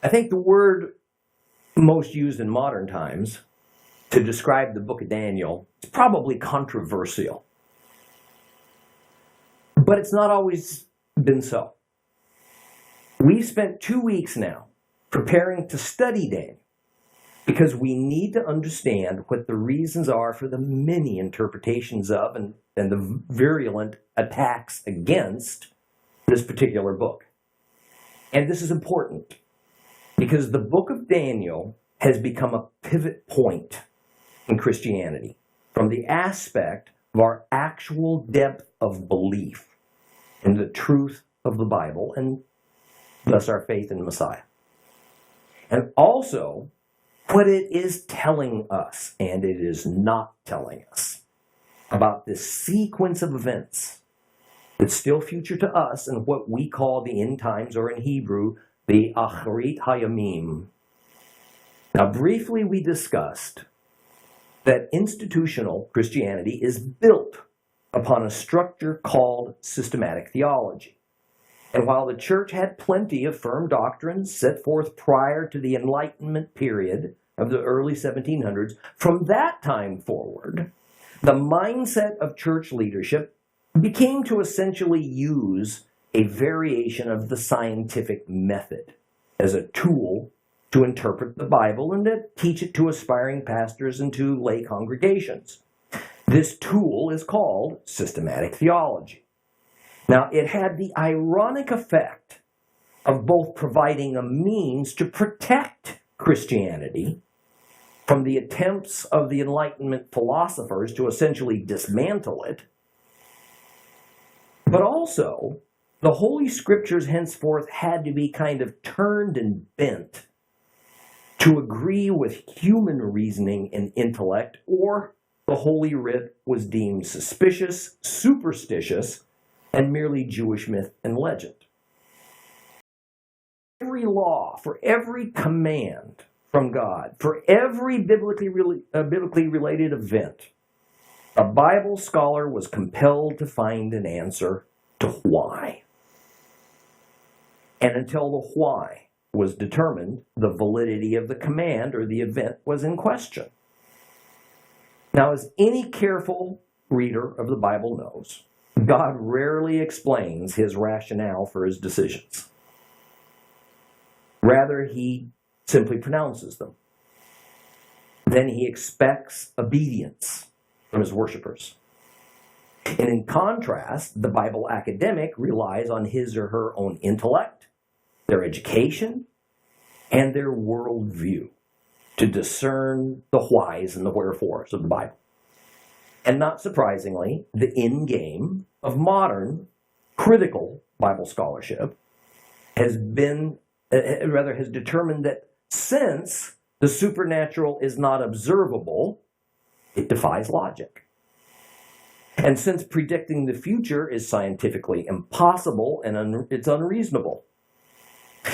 I think the word most used in modern times to describe the book of Daniel is probably controversial. But it's not always been so. We've spent 2 weeks now preparing to study Daniel because we need to understand what the reasons are for the many interpretations of and the virulent attacks against this particular book. And this is important because the book of Daniel has become a pivot point in Christianity from the aspect of our actual depth of belief in the truth of the Bible and thus our faith in Messiah. And also what it is telling us and it is not telling us about this sequence of events that's still future to us and what we call the end times, or in Hebrew, the Acharit Hayamim. Now, briefly we discussed that institutional Christianity is built upon a structure called systematic theology. And while the church had plenty of firm doctrines set forth prior to the Enlightenment period of the early 1700s, from that time forward, the mindset of church leadership became to essentially use a variation of the scientific method as a tool to interpret the Bible and to teach it to aspiring pastors and to lay congregations. This tool is called systematic theology. Now, it had the ironic effect of both providing a means to protect Christianity from the attempts of the Enlightenment philosophers to essentially dismantle it, but also the Holy Scriptures henceforth had to be kind of turned and bent to agree with human reasoning and intellect, or the Holy Writ was deemed suspicious, superstitious, and merely Jewish myth and legend. Every law, for every command from God, for every biblically related event, a Bible scholar was compelled to find an answer to why. And until the why was determined, the validity of the command or the event was in question. Now, as any careful reader of the Bible knows, God rarely explains his rationale for his decisions. Rather, he simply pronounces them. Then he expects obedience from his worshipers. And in contrast, the Bible academic relies on his or her own intellect, their education, and their worldview to discern the whys and the wherefores of the Bible. And not surprisingly, the end game of modern critical Bible scholarship has determined that since the supernatural is not observable, it defies logic. And since predicting the future is scientifically impossible and it's unreasonable,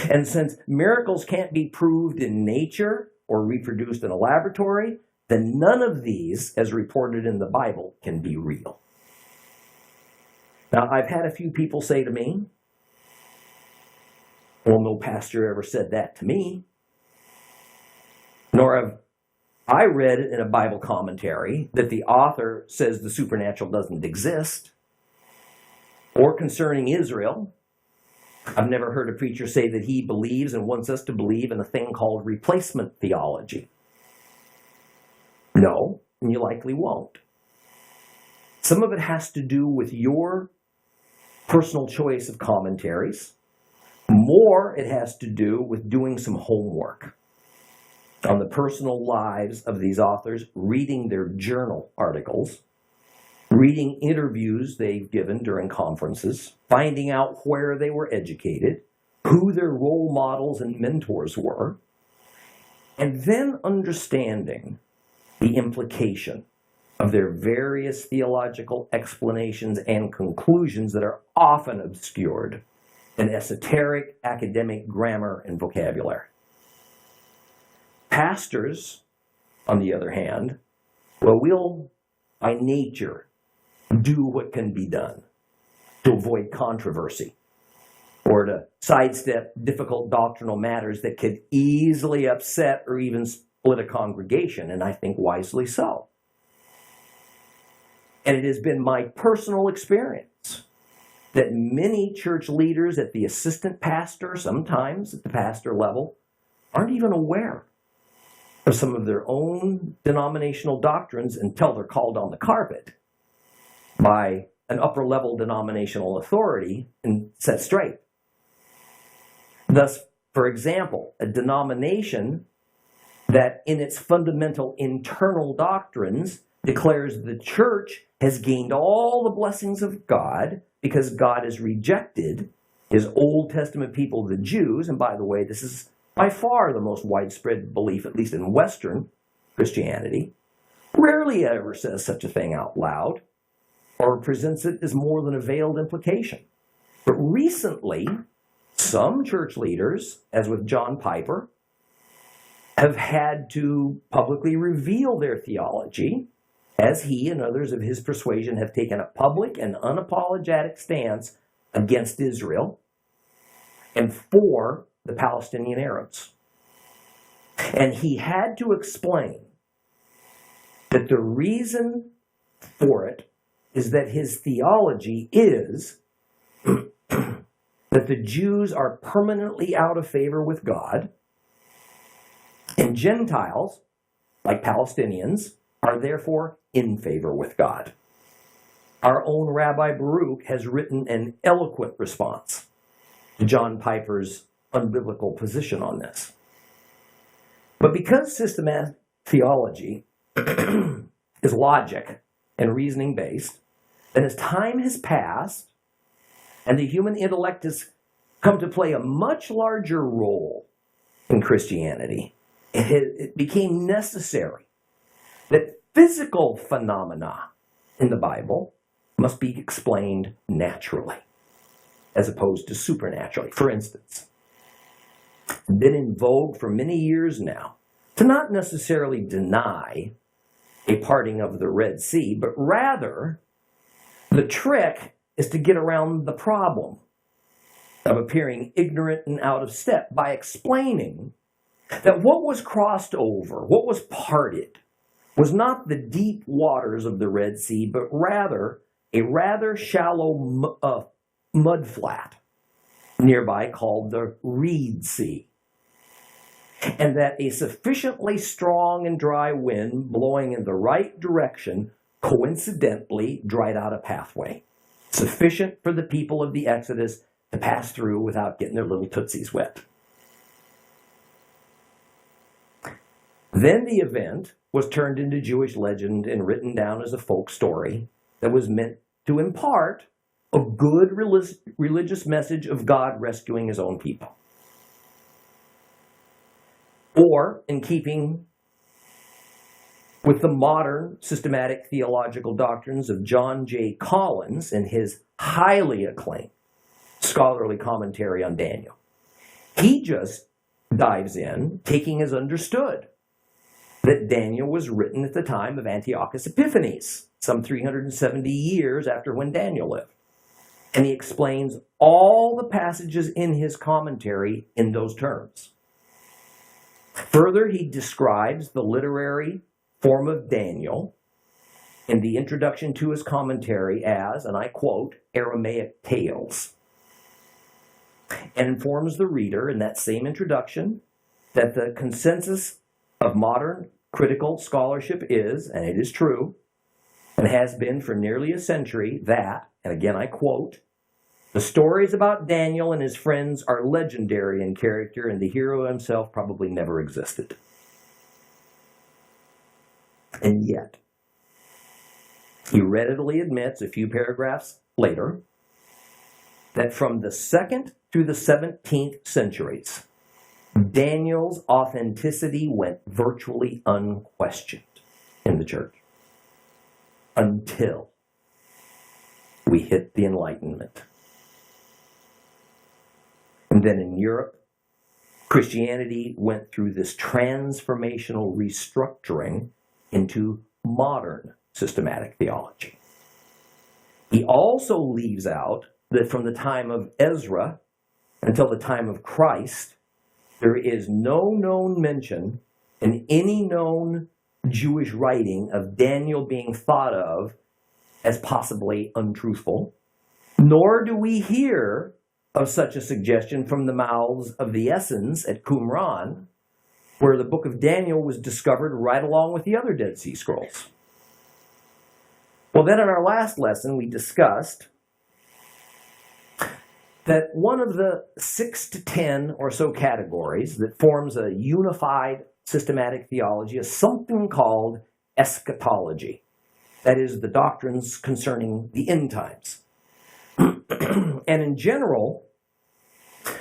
and since miracles can't be proved in nature or reproduced in a laboratory, then none of these, as reported in the Bible, can be real. Now, I've had a few people say to me, well, no pastor ever said that to me. Nor have I read in a Bible commentary that the author says the supernatural doesn't exist. Or concerning Israel, I've never heard a preacher say that he believes and wants us to believe in a thing called replacement theology. No, and you likely won't. Some of it has to do with your personal choice of commentaries. More, it has to do with doing some homework on the personal lives of these authors, reading their journal articles, reading interviews they've given during conferences, finding out where they were educated, who their role models and mentors were, and then understanding the implication of their various theological explanations and conclusions that are often obscured in esoteric academic grammar and vocabulary. Pastors, on the other hand, will by nature do what can be done to avoid controversy or to sidestep difficult doctrinal matters that could easily upset or even split a congregation, and I think wisely so. And it has been my personal experience that many church leaders at the assistant pastor, sometimes at the pastor level, aren't even aware of some of their own denominational doctrines until they're called on the carpet by an upper-level denominational authority and set straight. Thus, for example, a denomination that in its fundamental internal doctrines declares the church has gained all the blessings of God because God has rejected his Old Testament people, the Jews, and by the way, this is by far the most widespread belief, at least in Western Christianity, rarely ever says such a thing out loud or presents it as more than a veiled implication. But recently, some church leaders, as with John Piper, have had to publicly reveal their theology, as he and others of his persuasion have taken a public and unapologetic stance against Israel and for the Palestinian Arabs. And he had to explain that the reason for it is that his theology is that the Jews are permanently out of favor with God, and Gentiles, like Palestinians, are therefore in favor with God. Our own Rabbi Baruch has written an eloquent response to John Piper's unbiblical position on this. But because systematic theology is logic and reasoning based, and as time has passed and the human intellect has come to play a much larger role in Christianity, it became necessary that physical phenomena in the Bible must be explained naturally as opposed to supernaturally. For instance, it's been in vogue for many years now to not necessarily deny a parting of the Red Sea, but rather the trick is to get around the problem of appearing ignorant and out of step by explaining that what was crossed over, what was parted, was not the deep waters of the Red Sea, but rather a rather shallow mud flat nearby called the Reed Sea. And that a sufficiently strong and dry wind blowing in the right direction coincidentally dried out a pathway, sufficient for the people of the Exodus to pass through without getting their little tootsies wet. Then the event was turned into Jewish legend and written down as a folk story that was meant to impart a good religious message of God rescuing his own people. Or, in keeping with the modern systematic theological doctrines of John J. Collins in his highly acclaimed scholarly commentary on Daniel, he just dives in, taking as understood that Daniel was written at the time of Antiochus Epiphanes, some 370 years after when Daniel lived. And he explains all the passages in his commentary in those terms. Further, he describes the literary form of Daniel in the introduction to his commentary as, and I quote, Aramaic tales, and informs the reader in that same introduction that the consensus of modern critical scholarship is, and it is true, and has been for nearly a century, that, and again I quote, the stories about Daniel and his friends are legendary in character, and the hero himself probably never existed. And yet, he readily admits a few paragraphs later that from the 2nd through the 17th centuries, Daniel's authenticity went virtually unquestioned in the church until we hit the Enlightenment. And then in Europe, Christianity went through this transformational restructuring into modern systematic theology. He also leaves out that from the time of Ezra until the time of Christ, there is no known mention in any known Jewish writing of Daniel being thought of as possibly untruthful, nor do we hear of such a suggestion from the mouths of the Essenes at Qumran, where the book of Daniel was discovered right along with the other Dead Sea Scrolls. Well, then in our last lesson, we discussed that one of the 6 to 10 or so categories that forms a unified systematic theology is something called eschatology. That is, the doctrines concerning the end times. And in general,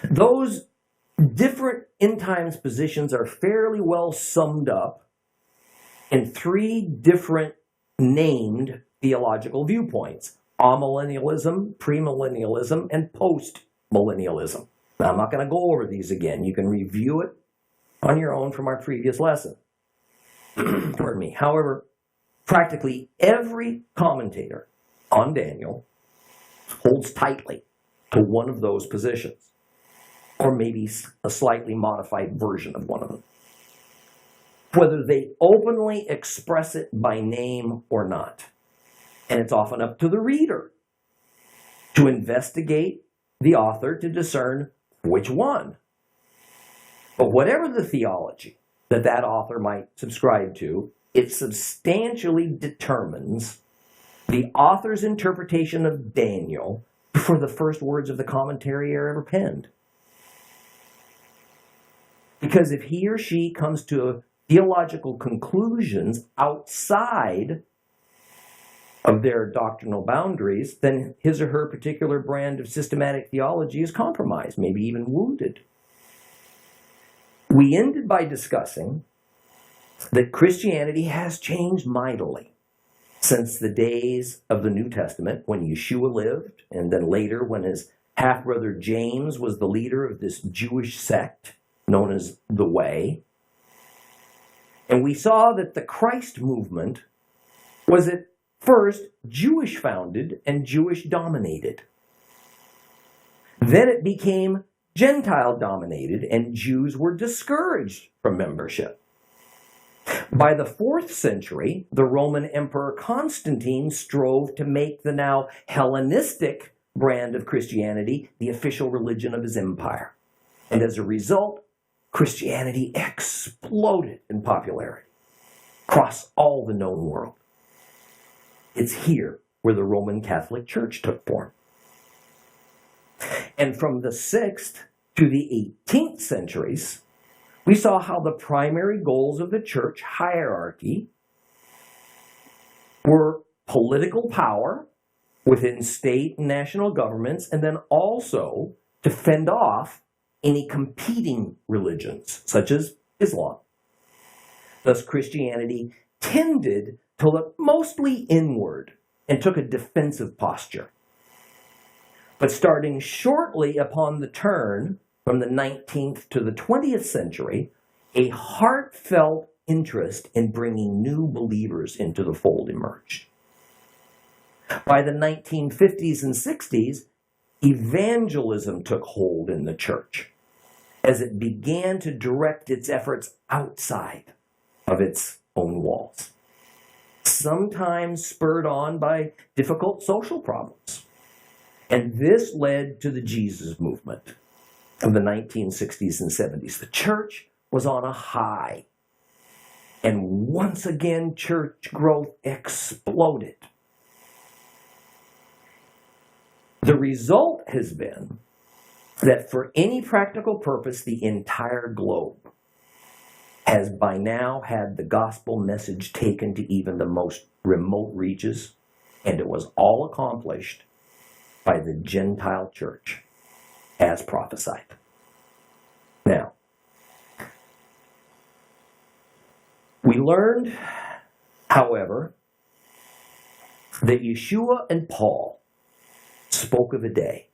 those different end times positions are fairly well summed up in 3 different named theological viewpoints: amillennialism, premillennialism, and postmillennialism. Now, I'm not going to go over these again. You can review it on your own from our previous lesson. Pardon me. However, practically every commentator on Daniel holds tightly to one of those positions, or maybe a slightly modified version of one of them, whether they openly express it by name or not. And it's often up to the reader to investigate the author to discern which one. But whatever the theology that that author might subscribe to, it substantially determines the author's interpretation of Daniel before the first words of the commentary are ever penned. Because if he or she comes to theological conclusions outside of their doctrinal boundaries, then his or her particular brand of systematic theology is compromised, maybe even wounded. We ended by discussing that Christianity has changed mightily since the days of the New Testament, when Yeshua lived, and then later when his half-brother James was the leader of this Jewish sect known as the Way. And we saw that the Christ movement was at first Jewish-founded and Jewish-dominated. Then it became Gentile-dominated, and Jews were discouraged from membership. By the 4th century, the Roman Emperor Constantine strove to make the now Hellenistic brand of Christianity the official religion of his empire. And as a result, Christianity exploded in popularity across all the known world. It's here where the Roman Catholic Church took form. And from the 6th to the 18th centuries, we saw how the primary goals of the church hierarchy were political power within state and national governments, and then also to fend off any competing religions, such as Islam. Thus, Christianity tended to look mostly inward and took a defensive posture. But starting shortly upon the turn from the 19th to the 20th century, a heartfelt interest in bringing new believers into the fold emerged. By the 1950s and 60s, evangelism took hold in the church as it began to direct its efforts outside of its own walls, sometimes spurred on by difficult social problems. And this led to the Jesus movement of the 1960s and 70s. The church was on a high. And once again, church growth exploded. The result has been that for any practical purpose, the entire globe has by now had the gospel message taken to even the most remote reaches, and it was all accomplished by the Gentile church, as prophesied. Now, we learned, however, that Yeshua and Paul spoke of a day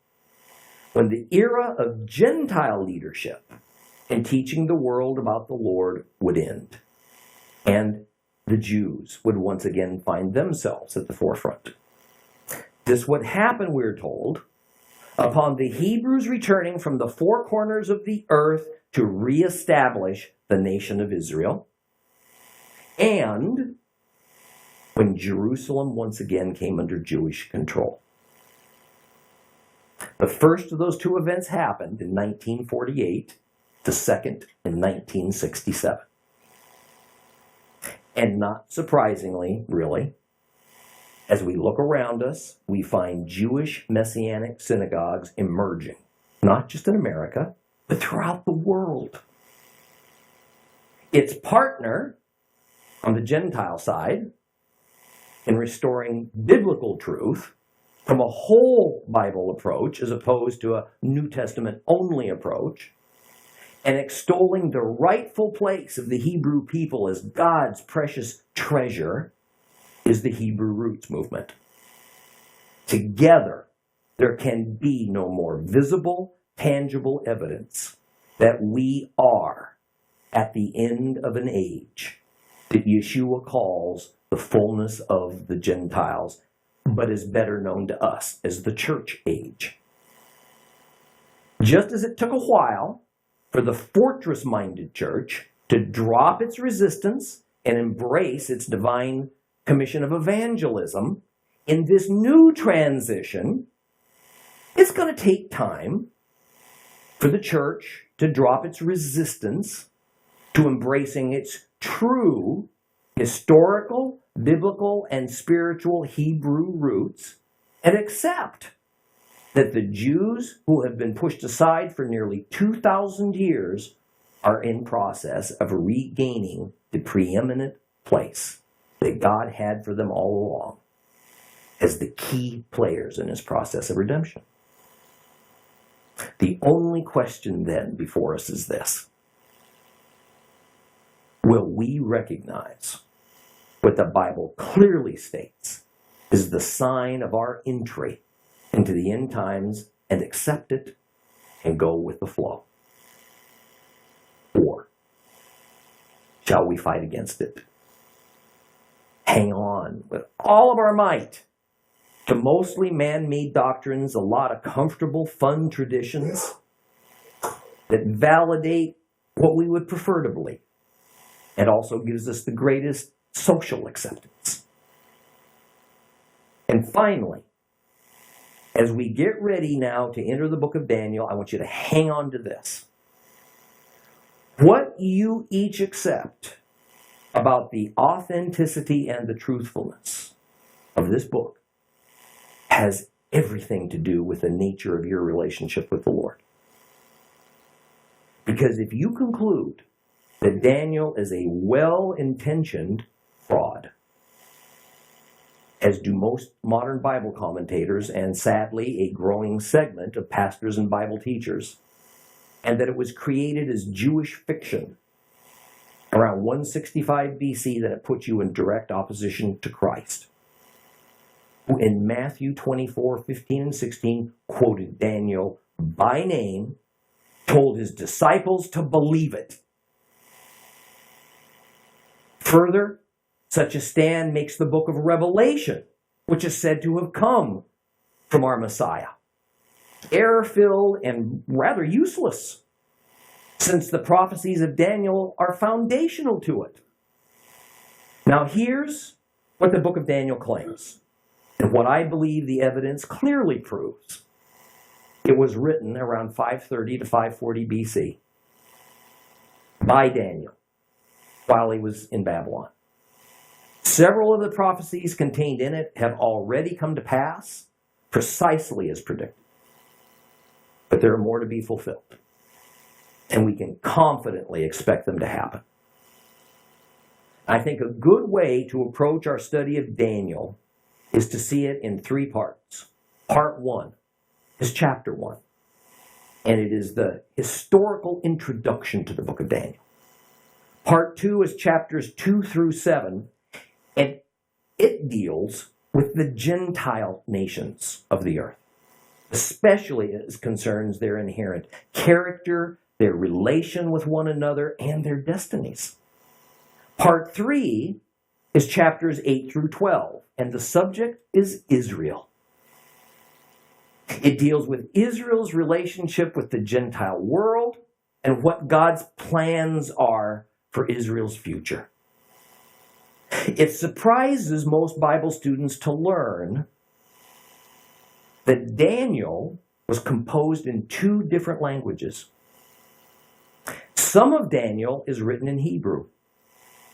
when the era of Gentile leadership and teaching the world about the Lord would end, and the Jews would once again find themselves at the forefront. This would happen, we're told, upon the Hebrews returning from the four corners of the earth to reestablish the nation of Israel, and when Jerusalem once again came under Jewish control. The first of those two events happened in 1948, the second in 1967. And not surprisingly, really, as we look around us, we find Jewish Messianic synagogues emerging, not just in America, but throughout the world. Its partner on the Gentile side in restoring biblical truth from a whole Bible approach as opposed to a New Testament only approach, and extolling the rightful place of the Hebrew people as God's precious treasure, is the Hebrew Roots movement. Together, there can be no more visible, tangible evidence that we are at the end of an age that Yeshua calls the fullness of the Gentiles, but is better known to us as the church age. Just as it took a while for the fortress-minded church to drop its resistance and embrace its divine commission of evangelism, in this new transition, it's going to take time for the church to drop its resistance to embracing its true historical, biblical, and spiritual Hebrew roots and accept that the Jews who have been pushed aside for nearly 2,000 years are in process of regaining the preeminent place that God had for them all along as the key players in his process of redemption. The only question then before us is this: will we recognize what the Bible clearly states is the sign of our entry into the end times and accept it and go with the flow? Or shall we fight against it? Hang on with all of our might to mostly man-made doctrines, a lot of comfortable, fun traditions that validate what we would prefer to believe, and also gives us the greatest social acceptance. And finally, as we get ready now to enter the book of Daniel, I want you to hang on to this. What you each accept about the authenticity and the truthfulness of this book has everything to do with the nature of your relationship with the Lord. Because if you conclude that Daniel is a well-intentioned fraud, as do most modern Bible commentators and sadly a growing segment of pastors and Bible teachers, and that it was created as Jewish fiction around 165 BC, then it puts you in direct opposition to Christ, who in Matthew 24:15 and 16 quoted Daniel by name, told his disciples to believe it. Further, such a stand makes the book of Revelation, which is said to have come from our Messiah, error-filled and rather useless, since the prophecies of Daniel are foundational to it. Now here's what the book of Daniel claims, and what I believe the evidence clearly proves. It was written around 530 to 540 BC by Daniel while he was in Babylon. Several of the prophecies contained in it have already come to pass, precisely as predicted. But there are more to be fulfilled, and we can confidently expect them to happen. I think a good way to approach our study of Daniel is to see it in three parts. Part 1 is chapter 1, and it is the historical introduction to the book of Daniel. Part 2 is chapters 2 through 7, and it deals with the Gentile nations of the earth, especially as concerns their inherent character, their relation with one another, and their destinies. Part 3 is chapters 8 through 12, and the subject is Israel. It deals with Israel's relationship with the Gentile world and what God's plans are for Israel's future. It surprises most Bible students to learn that Daniel was composed in 2 different languages. Some of Daniel is written in Hebrew.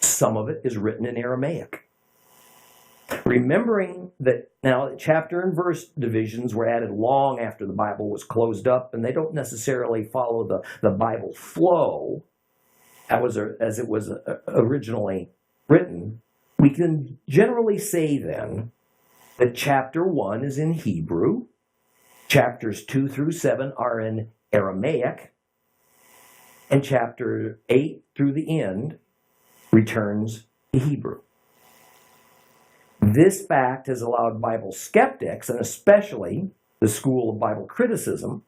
Some of it is written in Aramaic. Remembering that now chapter and verse divisions were added long after the Bible was closed up, and they don't necessarily follow the Bible flow as it was originally written, we can generally say then that chapter 1 is in Hebrew, chapters 2 through 7 are in Aramaic, and chapter 8 through the end returns to Hebrew. This fact has allowed Bible skeptics, and especially the school of Bible criticism,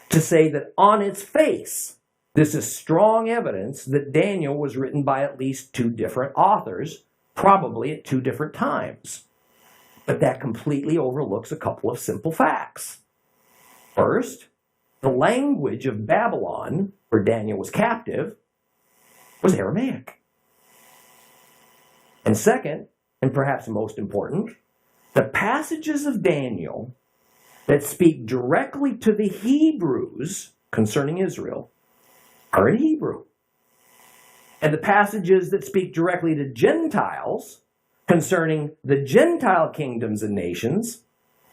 to say that on its face, this is strong evidence that Daniel was written by at least 2 different authors, probably at 2 different times. But that completely overlooks a couple of simple facts. First, the language of Babylon, where Daniel was captive, was Aramaic. And second, and perhaps most important, the passages of Daniel that speak directly to the Hebrews concerning Israel are in Hebrew. And the passages that speak directly to Gentiles concerning the Gentile kingdoms and nations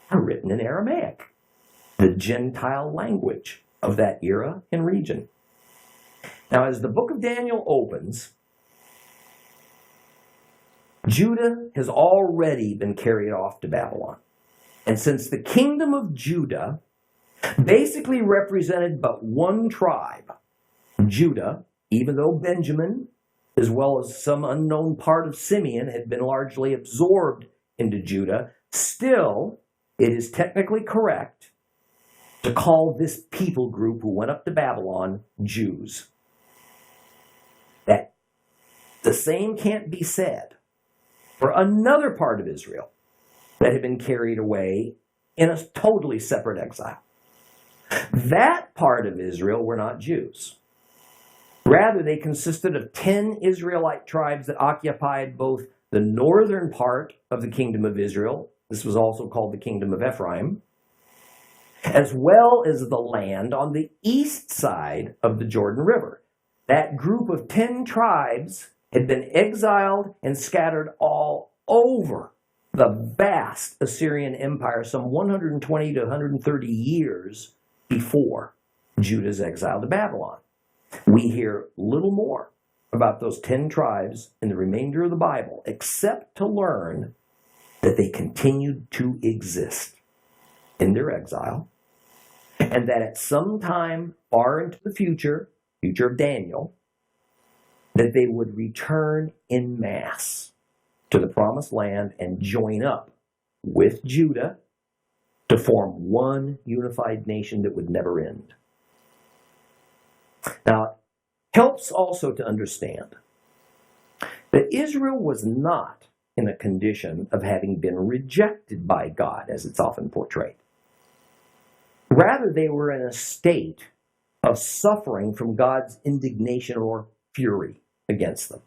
are written in Aramaic, the Gentile language of that era and region. Now, as the book of Daniel opens, Judah has already been carried off to Babylon. And since the kingdom of Judah basically represented but one tribe, Judah, even though Benjamin, as well as some unknown part of Simeon, had been largely absorbed into Judah, still it is technically correct to call this people group who went up to Babylon Jews. That the same can't be said for another part of Israel that had been carried away in a totally separate exile. That part of Israel were not Jews. Rather, they consisted of 10 Israelite tribes that occupied both the northern part of the kingdom of Israel, this was also called the kingdom of Ephraim, as well as the land on the east side of the Jordan River. That group of 10 tribes had been exiled and scattered all over the vast Assyrian Empire some 120 to 130 years before Judah's exile to Babylon. We hear little more about those 10 tribes in the remainder of the Bible, except to learn that they continued to exist in their exile, and that at some time far into the future of Daniel, that they would return en masse to the promised land and join up with Judah to form one unified nation that would never end. Now, it helps also to understand that Israel was not in a condition of having been rejected by God, as it's often portrayed. Rather, they were in a state of suffering from God's indignation or fury against them.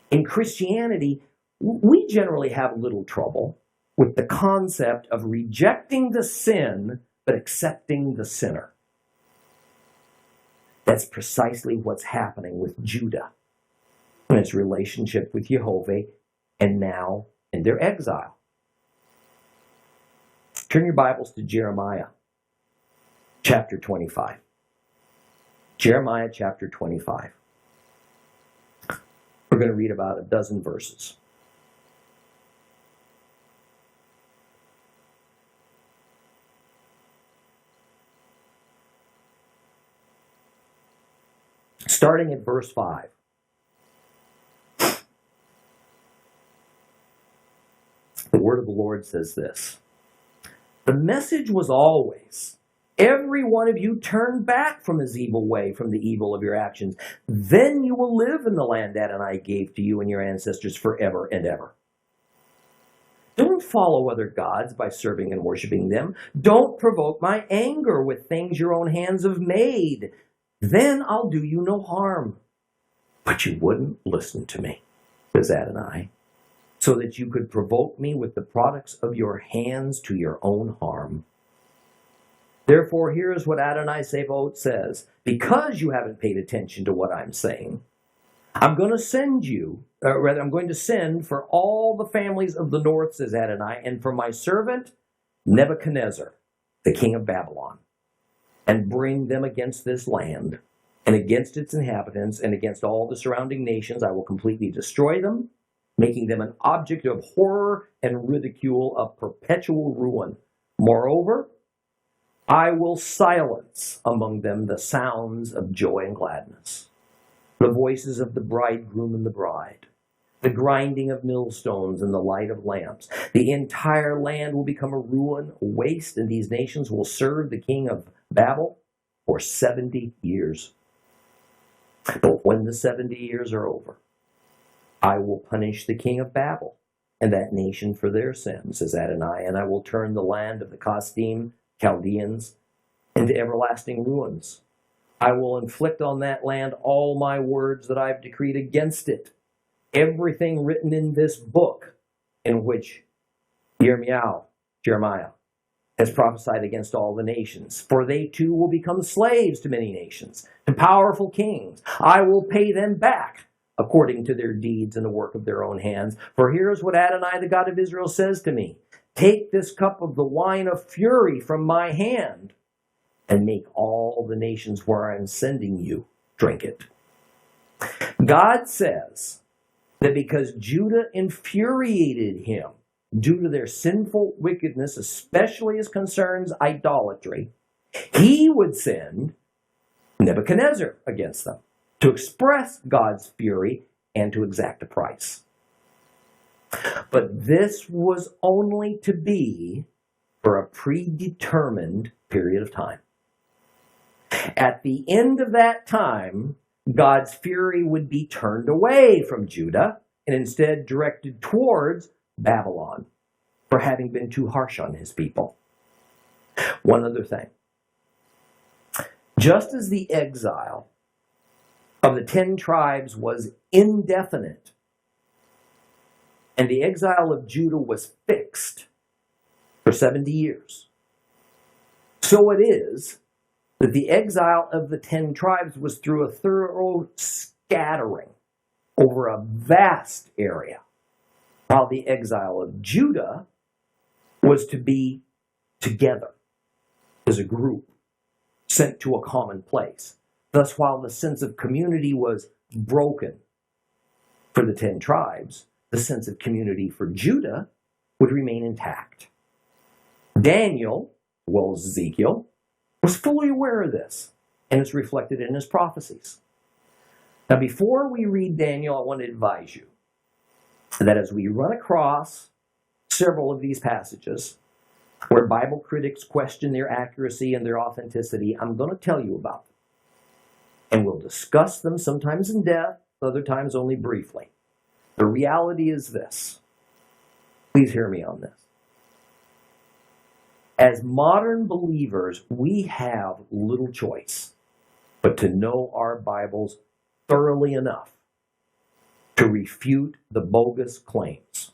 In Christianity, we generally have little trouble with the concept of rejecting the sin but accepting the sinner. That's precisely what's happening with Judah in its relationship with Jehovah and now in their exile. Turn your Bibles to Jeremiah chapter 25. Jeremiah chapter 25. We're going to read about a dozen verses. Starting at verse 5. The word of the Lord says this: "The message was always, every one of you turn back from his evil way, from the evil of your actions. Then you will live in the land Adonai gave to you and your ancestors forever and ever. Don't follow other gods by serving and worshiping them. Don't provoke my anger with things your own hands have made. Then I'll do you no harm. But you wouldn't listen to me, says Adonai, so that you could provoke me with the products of your hands to your own harm. Therefore, here's what Adonai Sebaot says. Because you haven't paid attention to what I'm saying, I'm going to send for all the families of the north, says Adonai, and for my servant Nebuchadnezzar, the king of Babylon, and bring them against this land, and against its inhabitants, and against all the surrounding nations. I will completely destroy them, making them an object of horror and ridicule, of perpetual ruin. Moreover, I will silence among them the sounds of joy and gladness, the voices of the bridegroom and the bride, the grinding of millstones and the light of lamps. The entire land will become a ruin, a waste, and these nations will serve the king of Babel for 70 years. But when the 70 years are over, I will punish the king of Babel and that nation for their sins, says Adonai, and I will turn the land of the Kasdim, Chaldeans, into everlasting ruins. I will inflict on that land all my words that I've decreed against it. Everything written in this book in which Jeremiah, has prophesied against all the nations. For they too will become slaves to many nations, to powerful kings. I will pay them back according to their deeds and the work of their own hands. For here's what Adonai, the God of Israel, says to me. Take this cup of the wine of fury from my hand and make all the nations where I'm sending you drink it. God says that because Judah infuriated him due to their sinful wickedness, especially as concerns idolatry, he would send Nebuchadnezzar against them to express God's fury and to exact a price. But this was only to be for a predetermined period of time. At the end of that time, God's fury would be turned away from Judah and instead directed towards Babylon for having been too harsh on his people. One other thing. Just as the exile of the 10 tribes was indefinite and the exile of Judah was fixed for 70 years, so it is that the exile of the 10 tribes was through a thorough scattering over a vast area, while the exile of Judah was to be together as a group, sent to a common place. Thus, while the sense of community was broken for the 10 tribes, the sense of community for Judah would remain intact. Daniel, well as Ezekiel, was fully aware of this, and it's reflected in his prophecies. Now, before we read Daniel, I want to advise you that as we run across several of these passages where Bible critics question their accuracy and their authenticity, I'm going to tell you about them. And we'll discuss them sometimes in depth, other times only briefly. The reality is this. Please hear me on this. As modern believers, we have little choice but to know our Bibles thoroughly enough to refute the bogus claims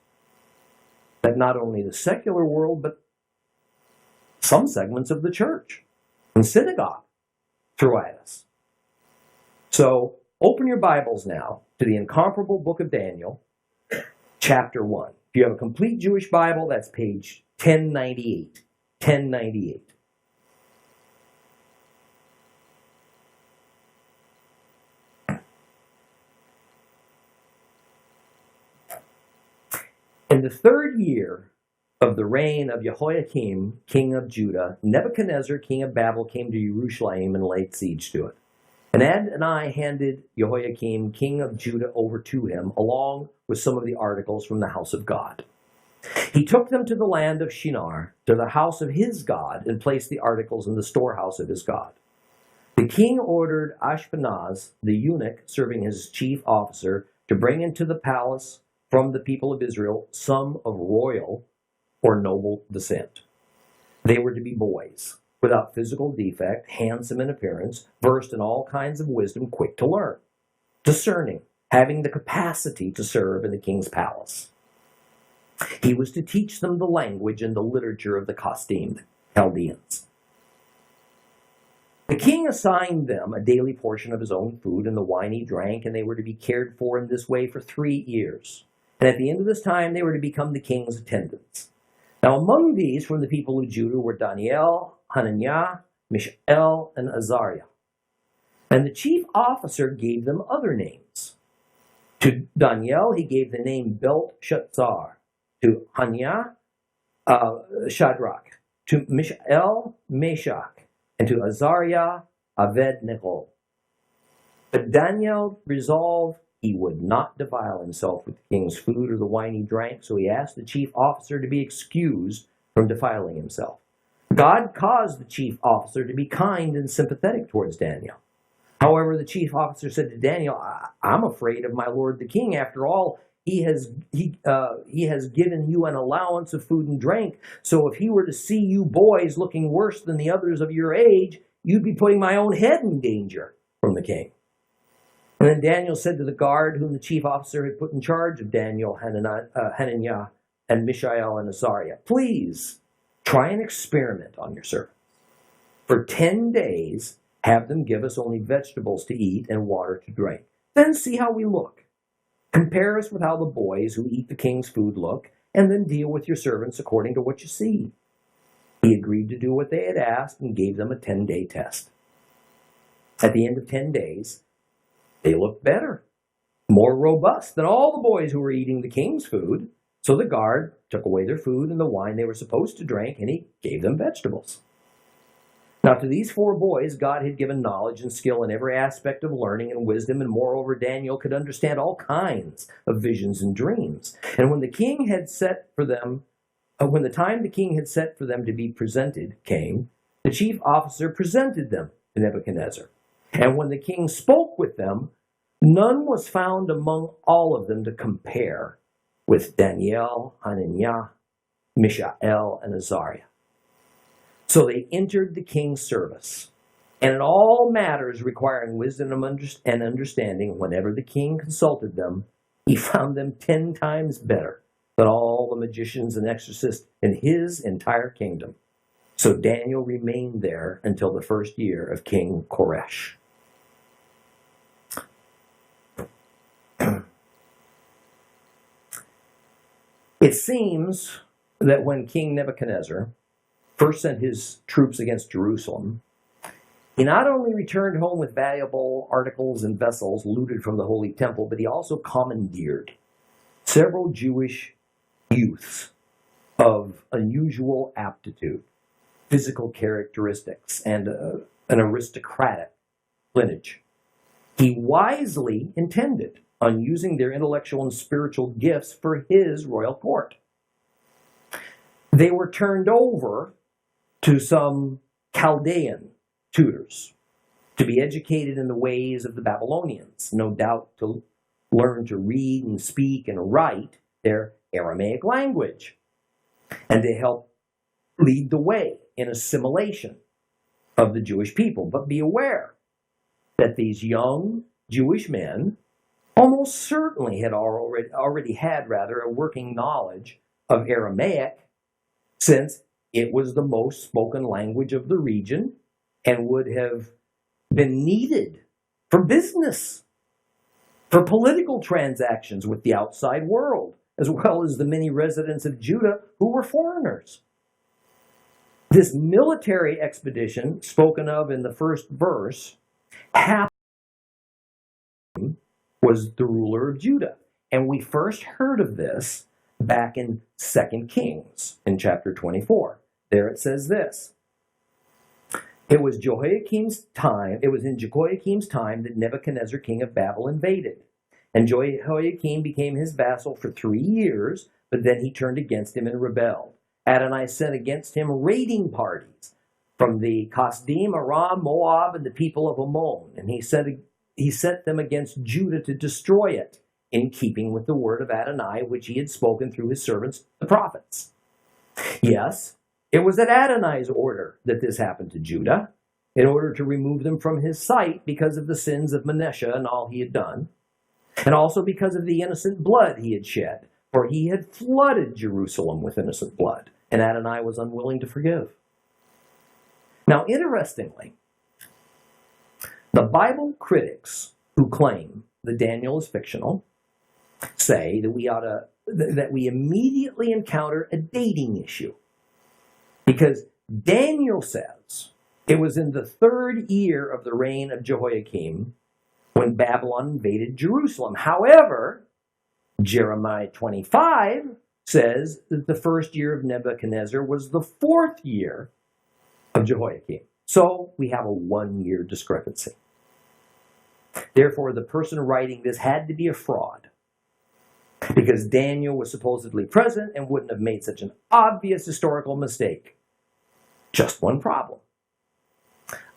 that not only the secular world, but some segments of the church and synagogue throw at us. So open your Bibles now to the incomparable book of Daniel, chapter 1. If you have a complete Jewish Bible, that's page 1098. 1098. In the 3rd year of the reign of Jehoiakim, king of Judah, Nebuchadnezzar, king of Babel, came to Jerusalem and laid siege to it. And Adonai handed Jehoiakim, king of Judah, over to him, along with some of the articles from the house of God. He took them to the land of Shinar, to the house of his God, and placed the articles in the storehouse of his God. The king ordered Ashpenaz, the eunuch serving as chief officer, to bring into the palace from the people of Israel some of royal or noble descent. They were to be boys, without physical defect, handsome in appearance, versed in all kinds of wisdom, quick to learn, discerning, having the capacity to serve in the king's palace. He was to teach them the language and the literature of the Chaldeans. The king assigned them a daily portion of his own food and the wine he drank, and they were to be cared for in this way for 3 years. And at the end of this time, they were to become the king's attendants. Now among these from the people of Judah were Daniel, Hananiah, Mishael, and Azariah. And the chief officer gave them other names. To Daniel, he gave the name Belteshazzar. To Hananiah, Shadrach. To Mishael, Meshach. And to Azariah, Abednego. But Daniel resolved he would not defile himself with the king's food or the wine he drank, so he asked the chief officer to be excused from defiling himself. God caused the chief officer to be kind and sympathetic towards Daniel. However, the chief officer said to Daniel, I'm afraid of my lord the king. After all, he has given you an allowance of food and drink. So if he were to see you boys looking worse than the others of your age, you'd be putting my own head in danger from the king. And then Daniel said to the guard whom the chief officer had put in charge of Daniel, Hananiah, and Mishael, and Azariah, please try an experiment on your servants. For 10 days, have them give us only vegetables to eat and water to drink. Then see how we look. Compare us with how the boys who eat the king's food look, and then deal with your servants according to what you see. He agreed to do what they had asked and gave them a 10-day test. At the end of 10 days, they looked better, more robust than all the boys who were eating the king's food. So the guard took away their food and the wine they were supposed to drink, and he gave them vegetables. Now to these 4 boys, God had given knowledge and skill in every aspect of learning and wisdom, and moreover, Daniel could understand all kinds of visions and dreams. And when the king had set for them, when the time the king had set for them to be presented came, the chief officer presented them to Nebuchadnezzar. And when the king spoke with them, none was found among all of them to compare with Daniel, Hananiah, Mishael, and Azariah. So they entered the king's service, and in all matters requiring wisdom and understanding, whenever the king consulted them, he found them 10 times better than all the magicians and exorcists in his entire kingdom. So Daniel remained there until the first year of King Koresh. It seems that when King Nebuchadnezzar first sent his troops against Jerusalem, he not only returned home with valuable articles and vessels looted from the Holy Temple, but he also commandeered several Jewish youths of unusual aptitude, physical characteristics, and an aristocratic lineage. He wisely intended on using their intellectual and spiritual gifts for his royal court. They were turned over to some Chaldean tutors to be educated in the ways of the Babylonians, no doubt to learn to read and speak and write their Aramaic language, and to help lead the way in assimilation of the Jewish people. But be aware that these young Jewish men almost certainly had already had a working knowledge of Aramaic, since it was the most spoken language of the region and would have been needed for business, for political transactions with the outside world, as well as the many residents of Judah who were foreigners. This military expedition spoken of in the first verse was the ruler of Judah. And we first heard of this back in 2 Kings in chapter 24. There it says this. It was in Jehoiakim's time that Nebuchadnezzar, king of Babel, invaded. And Jehoiakim became his vassal for 3 years, but then he turned against him and rebelled. Adonai sent against him raiding parties from the Kasdim, Aram, Moab, and the people of Ammon. And he sent them against Judah to destroy it, in keeping with the word of Adonai, which he had spoken through his servants, the prophets. Yes, it was at Adonai's order that this happened to Judah, in order to remove them from his sight because of the sins of Manasseh and all he had done, and also because of the innocent blood he had shed, for he had flooded Jerusalem with innocent blood, and Adonai was unwilling to forgive. Now, interestingly, the Bible critics who claim that Daniel is fictional say that we immediately encounter a dating issue, because Daniel says it was in the 3rd year of the reign of Jehoiakim when Babylon invaded Jerusalem. However, Jeremiah 25 says that the 1st year of Nebuchadnezzar was the 4th year of Jehoiakim. So we have a 1-year discrepancy. Therefore, the person writing this had to be a fraud, because Daniel was supposedly present and wouldn't have made such an obvious historical mistake. Just one problem.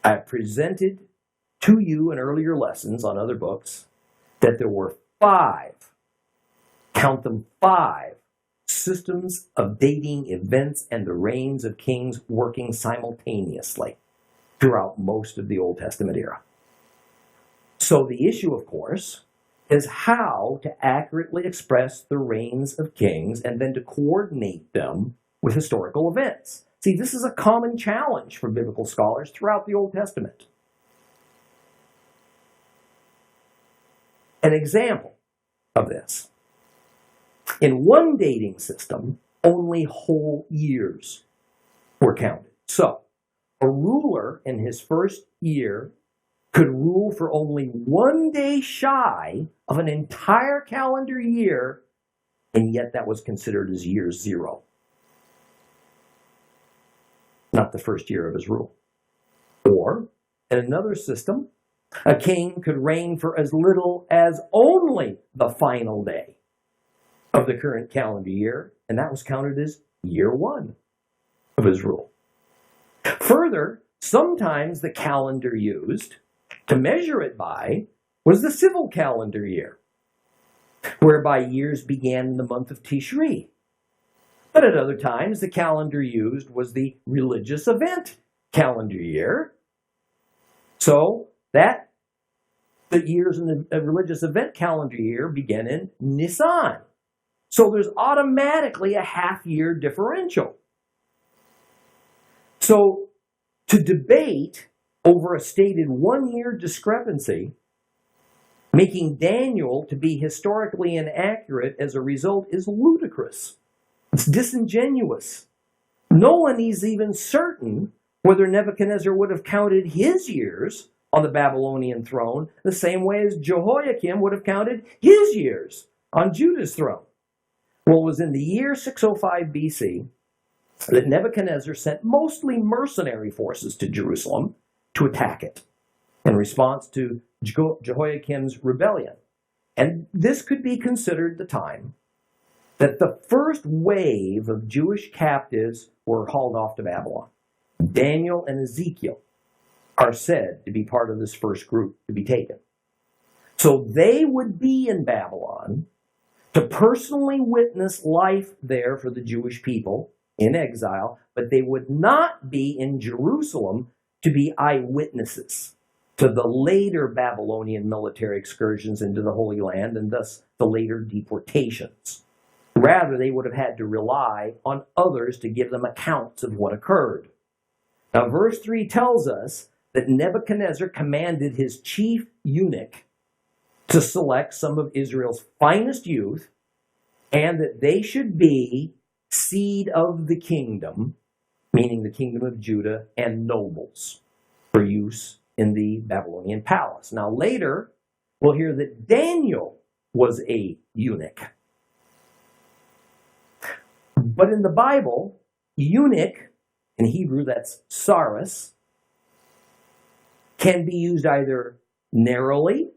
I presented to you in earlier lessons on other books that there were 5, count them 5, systems of dating events and the reigns of kings working simultaneously throughout most of the Old Testament era. So the issue, of course, is how to accurately express the reigns of kings and then to coordinate them with historical events. See, this is a common challenge for biblical scholars throughout the Old Testament. An example of this. In one dating system, only whole years were counted. So, a ruler in his 1st year could rule for only 1 day shy of an entire calendar year, and yet that was considered as year 0. Not the 1st year of his rule. Or, in another system, a king could reign for as little as only the final day of the current calendar year, and that was counted as year 1 of his rule. Further, sometimes the calendar used to measure it by was the civil calendar year, whereby years began in the month of Tishri. But at other times, the calendar used was the religious event calendar year. So that the years in the religious event calendar year began in Nisan. So there's automatically a half-year differential. So to debate over a stated 1-year discrepancy, making Daniel to be historically inaccurate as a result, is ludicrous. It's disingenuous. No one is even certain whether Nebuchadnezzar would have counted his years on the Babylonian throne the same way as Jehoiakim would have counted his years on Judah's throne. Well, it was in the year 605 BC that Nebuchadnezzar sent mostly mercenary forces to Jerusalem to attack it in response to Jehoiakim's rebellion. And this could be considered the time that the first wave of Jewish captives were hauled off to Babylon. Daniel and Ezekiel are said to be part of this first group to be taken. So they would be in Babylon to personally witness life there for the Jewish people in exile, but they would not be in Jerusalem to be eyewitnesses to the later Babylonian military excursions into the Holy Land and thus the later deportations. Rather, they would have had to rely on others to give them accounts of what occurred. Now, verse 3 tells us that Nebuchadnezzar commanded his chief eunuch to select some of Israel's finest youth, and that they should be seed of the kingdom, meaning the kingdom of Judah, and nobles for use in the Babylonian palace. Now, later, we'll hear that Daniel was a eunuch. But in the Bible, eunuch, in Hebrew that's saras, can be used either narrowly,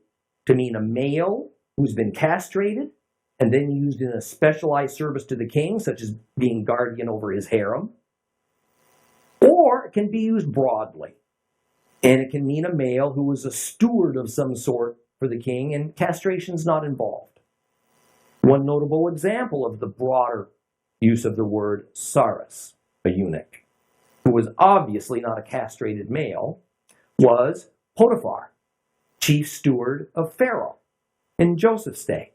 to mean a male who's been castrated, and then used in a specialized service to the king, such as being guardian over his harem. Or it can be used broadly, and it can mean a male who was a steward of some sort for the king, and castration's not involved. One notable example of the broader use of the word saras, a eunuch, who was obviously not a castrated male, was Potiphar, chief steward of Pharaoh in Joseph's day.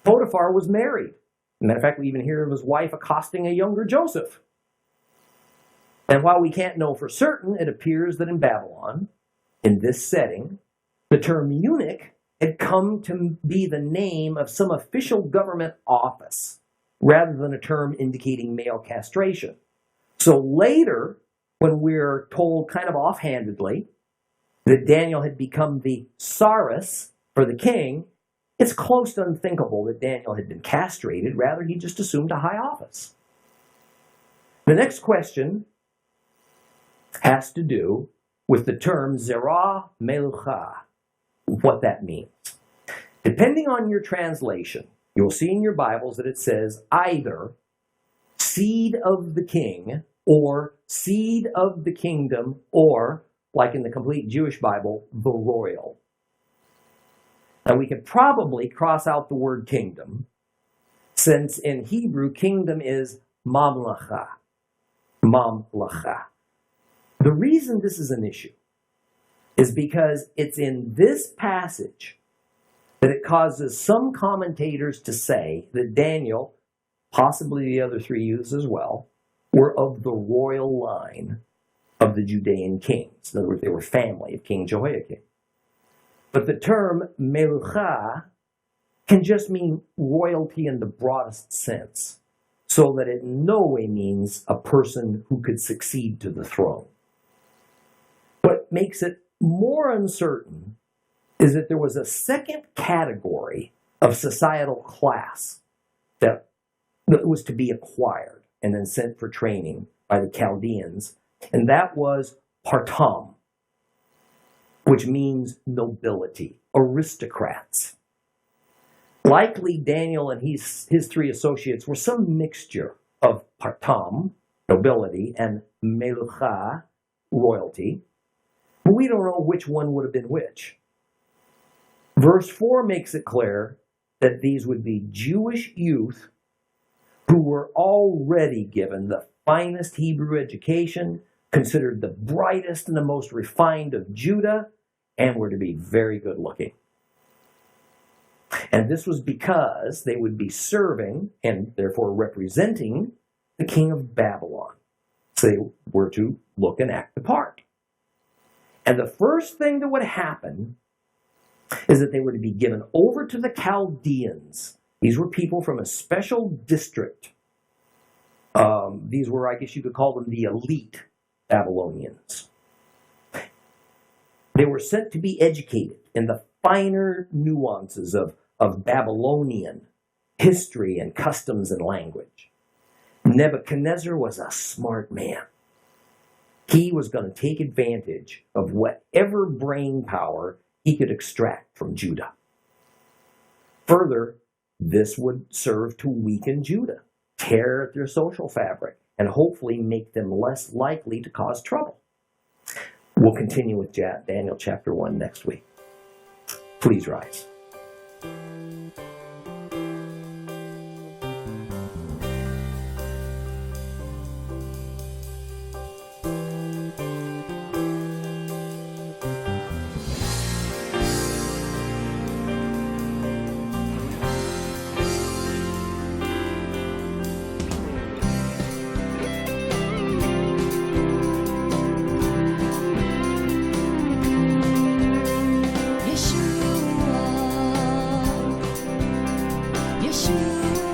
Potiphar was married. As a matter of fact, we even hear of his wife accosting a younger Joseph. And while we can't know for certain, it appears that in Babylon, in this setting, the term eunuch had come to be the name of some official government office, rather than a term indicating male castration. So later, when we're told kind of offhandedly that Daniel had become the saras for the king, it's close to unthinkable that Daniel had been castrated. Rather, he just assumed a high office. The next question has to do with the term zerah melucha, what that means. Depending on your translation, you'll see in your Bibles that it says either seed of the king or seed of the kingdom, or, like in the complete Jewish Bible, the royal. Now we could probably cross out the word kingdom, since in Hebrew, kingdom is mamlacha. Mamlacha. The reason this is an issue is because it's in this passage that it causes some commentators to say that Daniel, possibly the other three youths as well, were of the royal line of the Judean kings. In other words, they were family of King Jehoiakim. But the term melucha can just mean royalty in the broadest sense, so that it in no way means a person who could succeed to the throne. What makes it more uncertain is that there was a second category of societal class that was to be acquired and then sent for training by the Chaldeans, and that was partam, which means nobility, aristocrats. Likely Daniel and his three associates were some mixture of partam, nobility, and melucha, royalty, but we don't know which one would have been which. Verse 4 makes it clear that these would be Jewish youth who were already given the finest Hebrew education, considered the brightest and the most refined of Judah, and were to be very good looking. And this was because they would be serving and therefore representing the king of Babylon. So they were to look and act the part. And the first thing that would happen is that they were to be given over to the Chaldeans. These were people from a special district. These were, I guess you could call them the elite Babylonians. They were sent to be educated in the finer nuances of Babylonian history and customs and language. Nebuchadnezzar was a smart man. He was going to take advantage of whatever brain power he could extract from Judah. Further, this would serve to weaken Judah, tear at their social fabric, and hopefully make them less likely to cause trouble. We'll continue with Daniel chapter 1 next week. Please rise. Yeshua.